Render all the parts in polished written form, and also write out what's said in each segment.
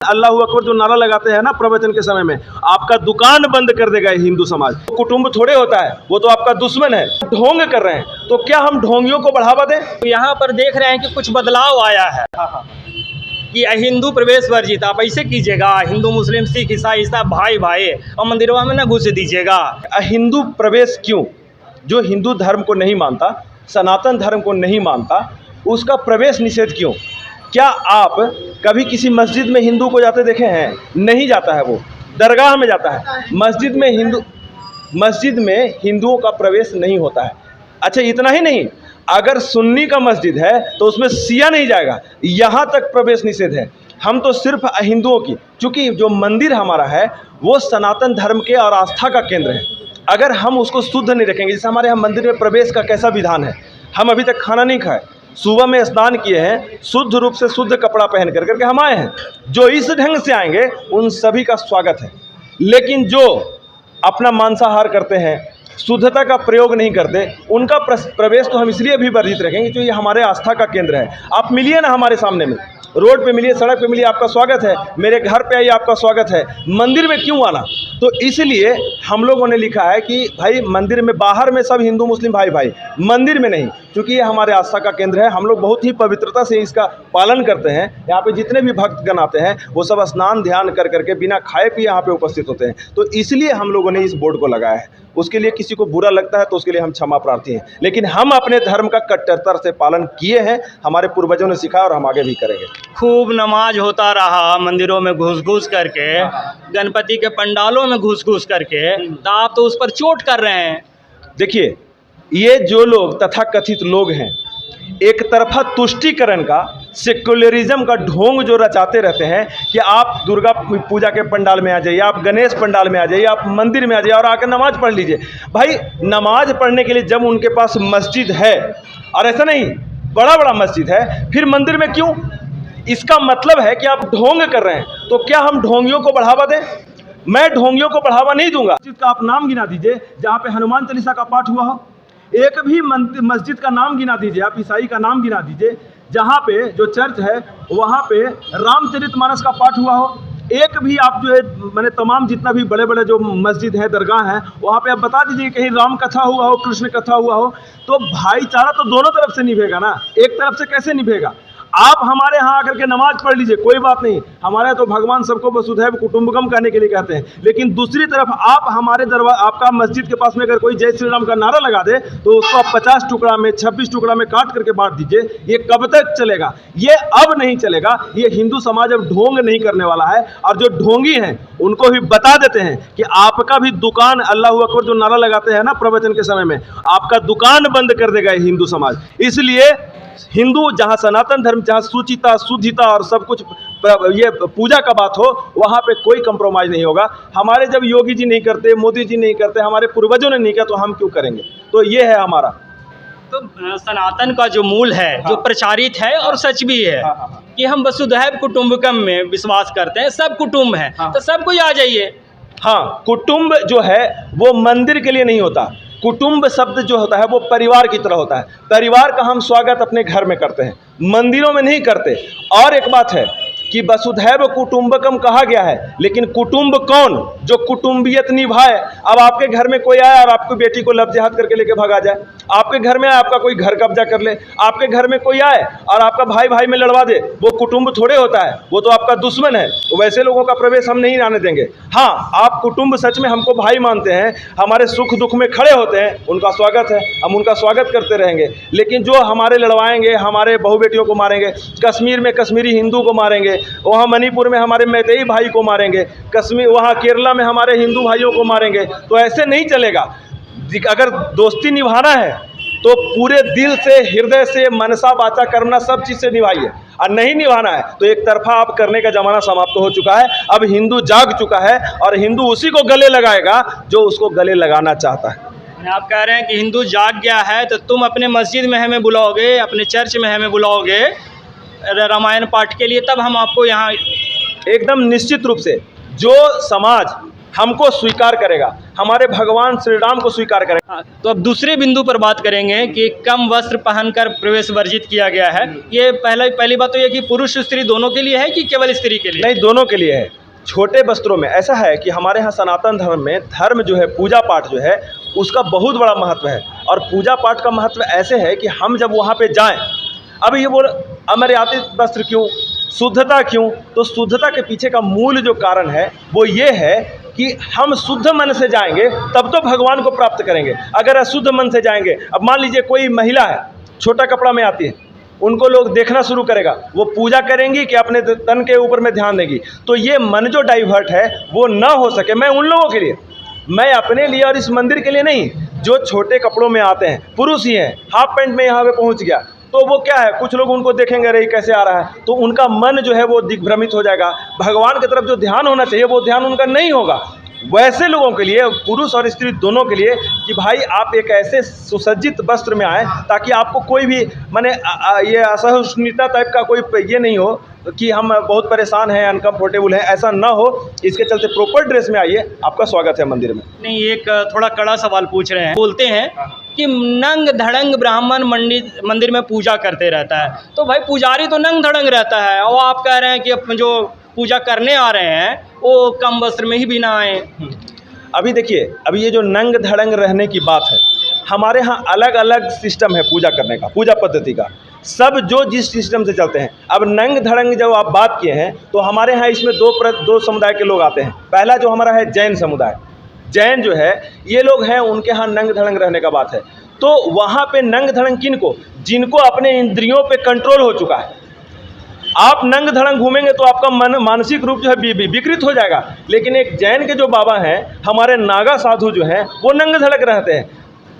अल्लाह अकबर जो नारा लगाते हैं ना प्रवचन के समय में, आपका दुकान बंद कर देगा हिंदू समाज। कुटुंब थोड़े होता है, वो तो आपका दुश्मन है। ढोंग कर रहे हैं, तो क्या हम ढोंगियों को बढ़ावा दें? यहाँ पर देख रहे हैं कि कुछ बदलाव आया है कि हिंदू प्रवेश वर्जित। आप ऐसे कीजिएगा, हिंदू मुस्लिम सिख ईसाई सब भाई भाई, और मंदिरों में न घुस दीजिएगा। हिंदू प्रवेश क्यों? जो हिंदू धर्म को नहीं मानता, सनातन धर्म को नहीं मानता, उसका प्रवेश निषेध क्यों? क्या आप कभी किसी मस्जिद में हिंदू को जाते देखे हैं? नहीं जाता है, वो दरगाह में जाता है। मस्जिद में हिंदुओं का प्रवेश नहीं होता है। अच्छा, इतना ही नहीं, अगर सुन्नी का मस्जिद है तो उसमें शिया नहीं जाएगा, यहाँ तक प्रवेश निषेध है। हम तो सिर्फ हिंदुओं की, चूँकि जो मंदिर हमारा है वो सनातन धर्म के और आस्था का केंद्र है, अगर हम उसको शुद्ध नहीं रखेंगे, जैसे हमारे यहाँ मंदिर में प्रवेश का कैसा विधान है, हम अभी तक खाना नहीं खाए, सुबह में स्नान किए हैं, शुद्ध रूप से शुद्ध कपड़ा पहन करके हम आए हैं। जो इस ढंग से आएंगे उन सभी का स्वागत है। लेकिन जो अपना मांसाहार करते हैं, शुद्धता का प्रयोग नहीं करते, उनका प्रवेश तो हम इसलिए भी वर्जित रखेंगे जो ये हमारे आस्था का केंद्र है। आप मिलिए ना हमारे सामने में, रोड पे मिलिए, सड़क पे मिलिए, आपका स्वागत है। मेरे घर पे आइए, आपका स्वागत है। मंदिर में क्यों आना? तो इसलिए हम लोगों ने लिखा है कि भाई मंदिर में, बाहर में सब हिंदू मुस्लिम भाई भाई, मंदिर में नहीं, क्योंकि ये हमारे आस्था का केंद्र है। हम लोग बहुत ही पवित्रता से इसका पालन करते हैं। यहाँ पे जितने भी भक्तगण आते हैं वो सब स्नान ध्यान कर करके बिना खाए पिए यहाँ पे उपस्थित होते हैं। तो इसलिए हम लोगों ने इस बोर्ड को लगाया है। उसके लिए किसी को बुरा लगता है तो उसके लिए हम क्षमा प्रार्थी हैं, लेकिन हम अपने धर्म का कट्टरता से पालन किए हैं। हमारे पूर्वजों ने सिखाया और हम आगे भी करेंगे। खूब नमाज होता रहा मंदिरों में घुस घुस करके, गणपति के पंडालों में घुस घुस करके, तो आप तो उस पर चोट कर रहे हैं। देखिए, ये जो लोग तथाकथित लोग हैं, एक तरफा तुष्टीकरण का, सेक्युलरिज्म का ढोंग जो रचाते रहते हैं कि आप दुर्गा पूजा के पंडाल में आ जाइए, आप गणेश पंडाल में आ जाइए, आप मंदिर में आ जाइए और आकर नमाज पढ़ लीजिए। भाई, नमाज पढ़ने के लिए जब उनके पास मस्जिद है, और ऐसा नहीं बड़ा बड़ा मस्जिद है, फिर मंदिर में क्यों? इसका मतलब है कि आप ढोंग कर रहे हैं। तो क्या हम ढोंगियों को बढ़ावा दें? मैं ढोंगियों को बढ़ावा नहीं दूंगा। मस्जिद का आप नाम गिना दीजिए जहाँ पे हनुमान चालीसा का पाठ हुआ हो। एक भी मस्जिद का नाम गिना दीजिए, आप ईसाई का नाम गिना दीजिए जहाँ पे जो चर्च है वहाँ पे रामचरितमानस का पाठ हुआ हो। एक भी आप जो है, मैंने तमाम जितना भी बड़े बड़े जो मस्जिद है, दरगाह हैं, वहाँ पे आप बता दीजिए कहीं राम कथा हुआ हो, कृष्ण कथा हुआ हो। तो भाईचारा तो दोनों तरफ से निभेगा ना, एक तरफ से कैसे निभेगा? आप हमारे यहाँ आकर के नमाज पढ़ लीजिए, कोई बात नहीं। हमारे तो भगवान सबको वसुधैव कुटुंबकम कहने के लिए कहते हैं। लेकिन दूसरी तरफ आप हमारे आपका मस्जिद के पास में अगर कोई जय श्री राम का नारा लगा दे तो उसको आप 50 टुकड़ा में, 26 टुकड़ा में काट करके बांट दीजिए। ये कब तक चलेगा? ये अब नहीं चलेगा। ये हिंदू समाज अब ढोंग नहीं करने वाला है। और जो ढोंगी हैं उनको भी बता देते हैं कि आपका भी दुकान, अल्लाह अकबर जो नारा लगाते हैं ना प्रवचन के समय में, आपका दुकान बंद कर देगा हिंदू समाज। इसलिए हिंदू, जहाँ सनातन धर्म, जहाँ सुचिता, शुद्धिता और सब कुछ, ये पूजा का बात हो, वहाँ पे कोई कंप्रोमाइज़ नहीं होगा। हमारे जब योगी जी नहीं करते, मोदी जी नहीं करते, हमारे पूर्वजों ने नहीं किया, तो हम क्यों करेंगे? तो ये है हमारा। तो सनातन का जो मूल है, जो प्रचारित है और सच भी है कि हम वसुधैव कुटुंबकम में विश्वास करते हैं, सब कुटुंब है, तो सब कोई आ जाइए। हाँ, कुटुंब जो है वो मंदिर के लिए नहीं होता। कुटुंब शब्द जो होता है वो परिवार की तरह होता है। परिवार का हम स्वागत अपने घर में करते हैं, मंदिरों में नहीं करते। और एक बात है कि वसुधैव कुटुंबकम कहा गया है, लेकिन कुटुंब कौन? जो कुटुंबियत निभाए। अब आपके घर में कोई आया और आपकी बेटी को लफ्ज़ करके लेके भागा जाए, आपके घर में आपका कोई घर कब्जा कर ले, आपके घर में कोई आए और आपका भाई भाई में लड़वा दे, वो कुटुंब थोड़े होता है, वो तो आपका दुश्मन है। वैसे लोगों का प्रवेश हम नहीं आने देंगे। हाँ, आप कुटुंब सच में हमको भाई मानते हैं, हमारे सुख दुख में खड़े होते हैं, उनका स्वागत है, हम उनका स्वागत करते रहेंगे। लेकिन जो हमारे लड़वाएंगे, हमारे बहू बेटियों को मारेंगे, कश्मीर में कश्मीरी हिंदू को मारेंगे, वहाँ मणिपुर में हमारे मैतेई भाई को मारेंगे, कश्मीर, वहाँ केरला में हमारे हिंदू भाइयों को मारेंगे, तो ऐसे नहीं चलेगा। अगर दोस्ती निभाना है तो पूरे दिल से, हृदय से, मनसा वाचा कर्मणा सब चीज़ से निभाइए। और नहीं निभाना है तो एक तरफा आप करने का ज़माना समाप्त हो चुका है। अब हिंदू जाग चुका है और हिंदू उसी को गले लगाएगा जो उसको गले लगाना चाहता है। आप कह रहे हैं कि हिंदू जाग गया है, तो तुम अपने मस्जिद में हमें बुलाओगे, अपने चर्च में हमें बुलाओगे रामायण पाठ के लिए, तब हम आपको यहाँ। एकदम निश्चित रूप से जो समाज हमको स्वीकार करेगा, हमारे भगवान श्री राम को स्वीकार करेगा। हाँ, तो अब दूसरे बिंदु पर बात करेंगे कि कम वस्त्र पहनकर प्रवेश वर्जित किया गया है। ये पहली बात तो ये कि पुरुष स्त्री दोनों के लिए है कि केवल स्त्री के लिए? नहीं, दोनों के लिए है। छोटे वस्त्रों में ऐसा है कि हमारे यहाँ सनातन धर्म में धर्म जो है, पूजा पाठ जो है, उसका बहुत बड़ा महत्व है। और पूजा पाठ का महत्व ऐसे है कि हम जब वहाँ पे जाएं, अब ये बोल अमर्यादित वस्त्र क्यों, शुद्धता क्यों? तो शुद्धता के पीछे का मूल जो कारण है वो ये है कि हम शुद्ध मन से जाएंगे तब तो भगवान को प्राप्त करेंगे। अगर अशुद्ध मन से जाएंगे, अब मान लीजिए कोई महिला है, छोटा कपड़ा में आती है, उनको लोग देखना शुरू करेगा, वो पूजा करेंगी कि अपने तन के ऊपर में ध्यान देंगी, तो ये मन जो डाइवर्ट है वो ना हो सके। मैं उन लोगों के लिए, मैं अपने लिए और इस मंदिर के लिए नहीं, जो छोटे कपड़ों में आते हैं, पुरुष ही हैं, हाफ पैंट में यहाँ पे पहुँच गया, तो वो क्या है, कुछ लोग उनको देखेंगे, अरे कैसे आ रहा है, तो उनका मन जो है वो दिग्भ्रमित हो जाएगा। भगवान की तरफ जो ध्यान होना चाहिए वो ध्यान उनका नहीं होगा। वैसे लोगों के लिए, पुरुष और स्त्री दोनों के लिए, कि भाई आप एक ऐसे सुसज्जित वस्त्र में आए ताकि आपको कोई भी माने ये असहिष्णुता टाइप का कोई ये नहीं हो कि हम बहुत परेशान हैं, अनकम्फर्टेबल हैं, ऐसा ना हो। इसके चलते प्रॉपर ड्रेस में आइए, आपका स्वागत है मंदिर में। नहीं, एक थोड़ा कड़ा सवाल पूछ रहे हैं। बोलते हैं कि नंग धड़ंग ब्राह्मण मंदिर में पूजा करते रहता है, तो भाई पुजारी तो नंग धड़ंग रहता है, और आप कह रहे हैं कि जो पूजा करने आ रहे हैं वो कम वस्त्र में ही भी ना आए। अभी देखिए, अभी ये जो नंग धड़ंग रहने की बात है, हमारे यहाँ अलग अलग सिस्टम है पूजा करने का, पूजा पद्धति का, सब जो जिस सिस्टम से चलते हैं। अब नंग धड़ंग जब आप बात किए हैं, तो हमारे यहाँ इसमें दो समुदाय के लोग आते हैं। पहला जो हमारा है जैन समुदाय, जैन जो है ये लोग हैं, उनके यहाँ नंग धड़ंग रहने का बात है। तो वहाँ पे नंग धड़ंग किनको, जिनको अपने इंद्रियों पे कंट्रोल हो चुका है। आप नंग धड़ंग घूमेंगे तो आपका मन मानसिक रूप जो है विकृत हो जाएगा। लेकिन एक जैन के जो बाबा हैं, हमारे नागा साधु जो हैं, वो नंग धड़क रहते हैं।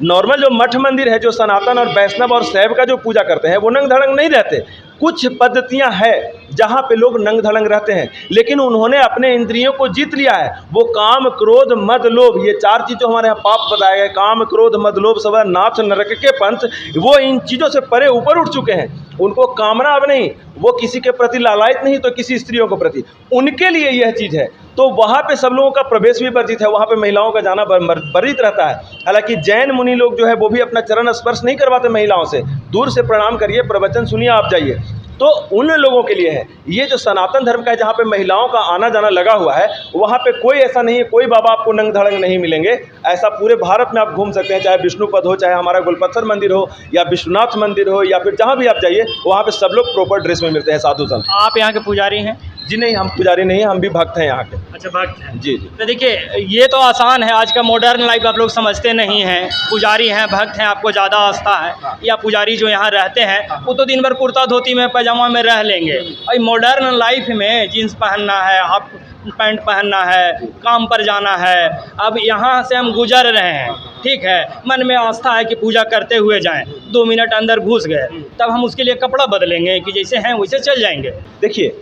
नॉर्मल जो मठ मंदिर है, जो सनातन और वैष्णव और शैव का जो पूजा करते हैं, वो नंग धड़ंग नहीं रहते। कुछ पद्धतियां हैं जहां पे लोग नंग धड़ंग रहते हैं, लेकिन उन्होंने अपने इंद्रियों को जीत लिया है। वो काम क्रोध मद लोभ, ये चार चीज़ जो हमारे यहाँ पाप बताए गए, काम क्रोध मद लोभ सब नाथ नरक के पंथ, वो इन चीज़ों से परे ऊपर उठ चुके हैं। उनको कामना अब नहीं, वो किसी के प्रति लालायित नहीं, तो किसी स्त्रियों के प्रति, उनके लिए यह चीज़ है। तो वहाँ पे सब लोगों का प्रवेश भी वर्जित है, वहाँ पे महिलाओं का जाना वर्जित रहता है। हालांकि जैन मुनि लोग जो है वो भी अपना चरण स्पर्श नहीं करवाते महिलाओं से, दूर से प्रणाम करिए, प्रवचन सुनिए, आप जाइए। तो उन लोगों के लिए है। ये जो सनातन धर्म का है, जहाँ पे महिलाओं का आना जाना लगा हुआ है, वहाँ पे कोई ऐसा नहीं है, कोई बाबा आपको नंग धड़ंग नहीं मिलेंगे। ऐसा पूरे भारत में आप घूम सकते हैं, चाहे विष्णुपद हो, चाहे हमारा गुलपत्थर मंदिर हो, या विश्वनाथ मंदिर हो, या फिर जहाँ भी आप जाइए, वहाँ पे सब लोग प्रॉपर ड्रेस में मिलते हैं, साधु संत। आप यहाँ के पुजारी हैं? जी नहीं, हम पुजारी नहीं हैं, हम भी भक्त हैं यहाँ के। अच्छा, भक्त हैं। जी जी। तो देखिए, ये तो आसान है, आज का मॉडर्न लाइफ आप लोग समझते नहीं हैं। पुजारी हैं, भक्त हैं, आपको ज़्यादा आस्था है। या पुजारी जो यहाँ रहते हैं, वो तो दिन भर कुर्ता धोती में पैजामा में रह लेंगे। और मॉडर्न लाइफ में जीन्स पहनना है, हाफ पैंट पहनना है, काम पर जाना है। अब यहाँ से हम गुजर रहे हैं, ठीक है, मन में आस्था है कि पूजा करते हुए जाएं, 2 मिनट अंदर घुस गए, तब हम उसके लिए कपड़ा बदलेंगे कि जैसे हैं वैसे चल जाएंगे? देखिए,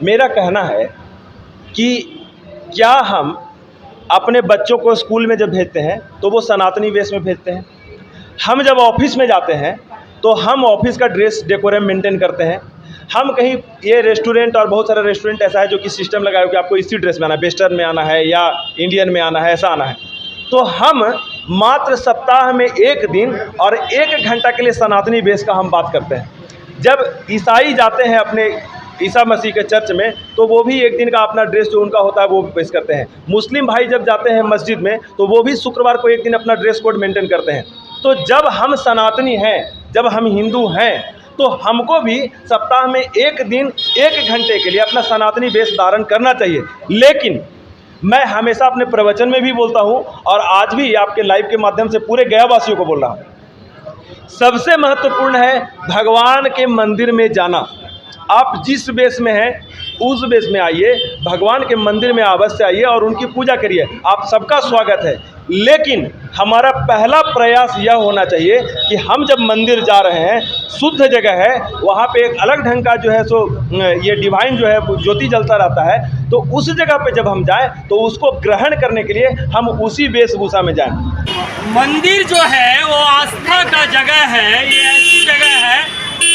मेरा कहना है कि क्या हम अपने बच्चों को स्कूल में जब भेजते हैं तो वो सनातनी वेश में भेजते हैं। हम जब ऑफिस में जाते हैं तो हम ऑफिस का ड्रेस डेकोरम मेंटेन करते हैं। हम कहीं, ये रेस्टोरेंट और बहुत सारे रेस्टोरेंट ऐसा है जो कि सिस्टम लगाया कि आपको इसी ड्रेस में आना है, वेस्टर्न में आना है या इंडियन में आना है, ऐसा आना है। तो हम मात्र सप्ताह में 1 दिन और 1 घंटा के लिए सनातनी वेश का हम बात करते हैं। जब ईसाई जाते हैं अपने ईसा मसीह के चर्च में, तो वो भी 1 दिन का अपना ड्रेस जो उनका होता है वो पेश करते हैं। मुस्लिम भाई जब जाते हैं मस्जिद में, तो वो भी शुक्रवार को 1 दिन अपना ड्रेस कोड मेंटेन करते हैं। तो जब हम सनातनी हैं, जब हम हिंदू हैं, तो हमको भी सप्ताह में 1 दिन 1 घंटे के लिए अपना सनातनी वेश धारण करना चाहिए। लेकिन मैं हमेशा अपने प्रवचन में भी बोलता हूँ, और आज भी आपके लाइव के माध्यम से पूरे गया वासियों को बोल रहा हूँ, सबसे महत्वपूर्ण है भगवान के मंदिर में जाना। आप जिस वेश में हैं उस वेश में आइए, भगवान के मंदिर में अवश्य आइए और उनकी पूजा करिए, आप सबका स्वागत है। लेकिन हमारा पहला प्रयास यह होना चाहिए कि हम जब मंदिर जा रहे हैं, शुद्ध जगह है, वहाँ पे एक अलग ढंग का जो है सो ये डिवाइन जो है ज्योति जलता रहता है, तो उस जगह पे जब हम जाएं तो उसको ग्रहण करने के लिए हम उसी वेशभूषा में जाएं। मंदिर जो है वो आस्था का जगह है, ये ऐसी जगह है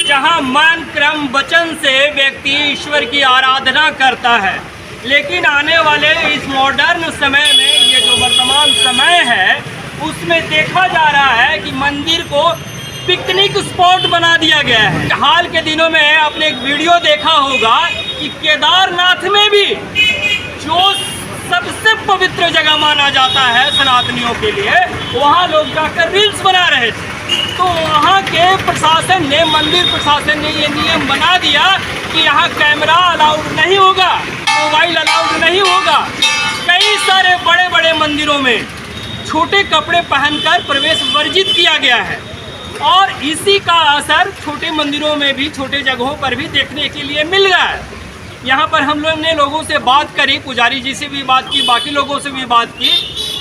जहाँ मन क्रम वचन से व्यक्ति ईश्वर की आराधना करता है। लेकिन आने वाले इस मॉडर्न समय में, ये जो वर्तमान समय है, उसमें देखा जा रहा है कि मंदिर को पिकनिक स्पॉट बना दिया गया है। हाल के दिनों में आपने एक वीडियो देखा होगा कि केदारनाथ में भी, जो सबसे पवित्र जगह माना जाता है सनातनियों के लिए, वहाँ लोग जाकर रील्स बना रहे थे। तो वहाँ के प्रशासन ने, मंदिर प्रशासन ने ये नियम बना दिया कि यहाँ कैमरा अलाउड नहीं होगा, मोबाइल अलाउड नहीं होगा। कई सारे बड़े बड़े मंदिरों में छोटे कपड़े पहनकर प्रवेश वर्जित किया गया है, और इसी का असर छोटे मंदिरों में भी, छोटे जगहों पर भी देखने के लिए मिल रहा है। यहाँ पर हम लोग ने लोगों से बात करी, पुजारी जी से भी बात की, बाकी लोगों से भी बात की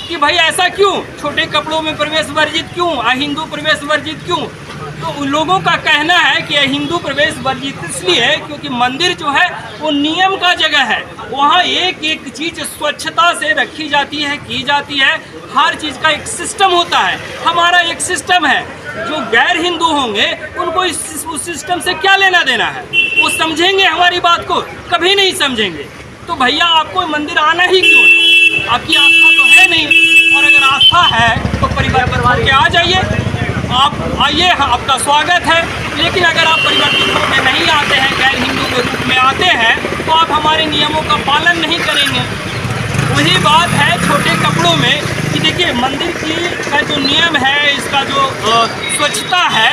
कि भाई ऐसा क्यों, छोटे कपड़ों में प्रवेश वर्जित क्यों, अहिंदू प्रवेश वर्जित क्यों। तो उन लोगों का कहना है कि हिंदू प्रवेश वर्जित इसलिए है क्योंकि मंदिर जो है वो नियम का जगह है, वहाँ एक एक चीज़ स्वच्छता से रखी जाती है, की जाती है, हर चीज़ का एक सिस्टम होता है। हमारा एक सिस्टम है, जो गैर हिंदू होंगे उनको उस सिस्टम से क्या लेना देना है, वो समझेंगे हमारी बात को? कभी नहीं समझेंगे। तो भैया आपको मंदिर आना ही क्यों है? आपकी आस्था तो है नहीं, और अगर आस्था है तो परिवार के आ जाइए, आप आइए, आपका स्वागत है। लेकिन अगर आप परिवर्तित होकर नहीं आते हैं, गैर हिंदू के रूप में आते हैं, तो आप हमारे नियमों का पालन नहीं करेंगे। वही बात है छोटे कपड़ों में कि देखिए, मंदिर का जो नियम है, इसका जो स्वच्छता है,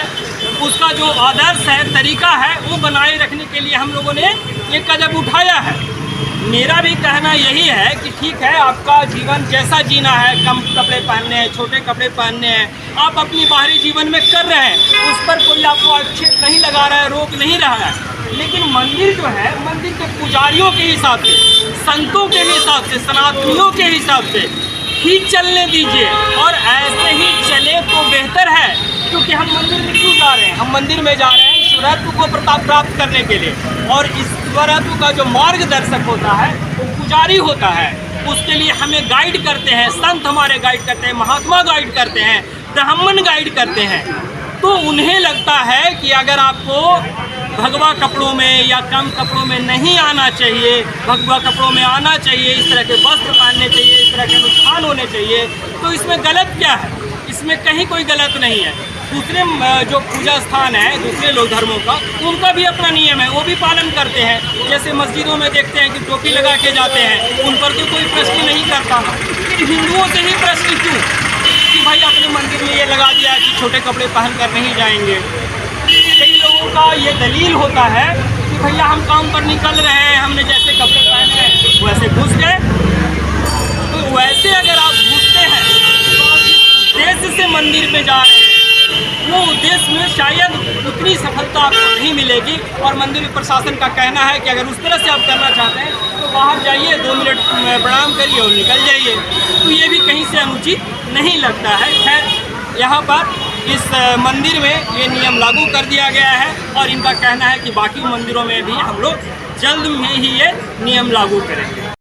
उसका जो आदर्श है, तरीका है, वो बनाए रखने के लिए हम लोगों ने ये कदम उठाया है। मेरा भी कहना यही है कि ठीक है, आपका जीवन जैसा जीना है, कम कपड़े पहनने हैं, छोटे कपड़े पहनने हैं, आप अपनी बाहरी जीवन में कर रहे हैं, उस पर कोई आपको आक्षेप नहीं लगा रहा है, रोक नहीं रहा है। लेकिन मंदिर जो है, मंदिर के पुजारियों के हिसाब से, संतों के हिसाब से, सनातनियों के हिसाब से ही चलने दीजिए, और ऐसे ही चले तो बेहतर है। क्योंकि हम मंदिर में क्यों जा रहे हैं? हम मंदिर में जा रहे हैं ईश्वरत्व को प्राप्त करने के लिए, और ईश्वरत्व का जो मार्गदर्शक होता है वो पुजारी होता है। उसके लिए हमें गाइड करते हैं, संत हमारे गाइड करते हैं, महात्मा गाइड करते हैं, ब्राह्मण गाइड करते हैं। तो उन्हें लगता है कि अगर आपको भगवा कपड़ों में या कम कपड़ों में नहीं आना चाहिए, भगवा कपड़ों में आना चाहिए, इस तरह के वस्त्र पहनने चाहिए, इस तरह के अनुष्ठान होने चाहिए, तो इसमें गलत क्या है? इसमें कहीं कोई गलत नहीं है। दूसरे जो पूजा स्थान है, दूसरे लोग धर्मों का, उनका भी अपना नियम है, वो भी पालन करते हैं। जैसे मस्जिदों में देखते हैं कि टोपी लगा के जाते हैं, उन पर तो कोई प्रश्न नहीं करता। लेकिन हिंदुओं से ही प्रश्न क्यों कि भाई अपने मंदिर में ये लगा दिया कि छोटे कपड़े पहन कर नहीं जाएंगे। कई लोगों का ये दलील होता है कि भैया हम काम पर निकल रहे हैं, हमने जैसे कपड़े पहने हैं वैसे घुस गए। तो वैसे अगर आप घुसते हैं तो आप जिस उद्देश्य से मंदिर में जा रहे हैं, वो उद्देश्य में शायद उतनी सफलता आपको नहीं मिलेगी। और मंदिर प्रशासन का कहना है कि अगर उस तरह से आप करना चाहते हैं तो बाहर जाइए, 2 मिनट प्रणाम करिए और निकल जाइए। तो ये भी कहीं से अनुचित नहीं लगता है। खैर, यहाँ पर इस मंदिर में ये नियम लागू कर दिया गया है, और इनका कहना है कि बाकी मंदिरों में भी हम लोग जल्द में ही ये नियम लागू करेंगे।